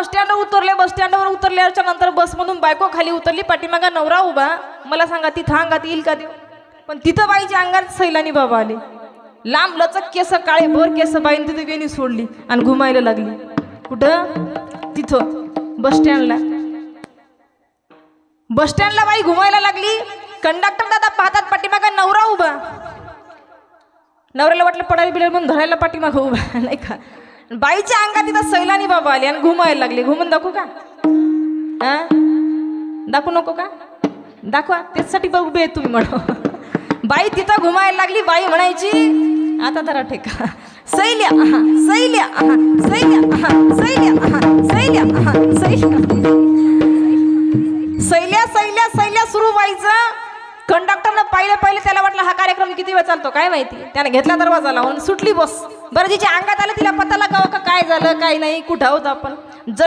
बस स्टँडवर उतरले. बस स्टँडवर उतरल्याच्या नंतर बसमधून बायको खाली उतरली, पाठीमागा नवरा उभा. मला सांगा तिथं अंगात येईल का देव? पण तिथं बाईच्या अंगात सैलानी बाबा आले. लांब लचक केस, काळे भोर केस. बाईने तिथे वेणी सोडली आणि घुमायला लागली. कुठं? तिथं बस स्टँडला. बस स्टँडला बाई घुमायला लागली. कंडक्टर दादा पाहतात पाठीमागा नवरा उभा. नवऱ्याला वाटलं पडायला बिडायला म्हणून धरायला पाठीमागा उभा नाही का. बाईच्या अंगात तिथं सैलानी बाबा आले आणि घुमायला लागले. घुमून दाखवू का? हा, दाखवू नको का? दाखवा, त्याच्यासाठी बघ उभे तुम्ही म्हणा. बाई तिथं घुमायला लागली. बाई म्हणायची आता धरा ठेका. सैल्या सैल्या सैल्या सैल्या सैल्या सैल्या सैल्या सैल्या सुरू व्हायचं. कंडक्टरनं पहिले त्याला वाटलं हा कार्यक्रम किती वेळ चालतो काय माहिती. त्याने घेतला दरवाजा लावून सुटली बस. बरं जिच्या अंगात आलं तिला पता लागावं का काय झालं काय नाही, कुठं आहोत आपण.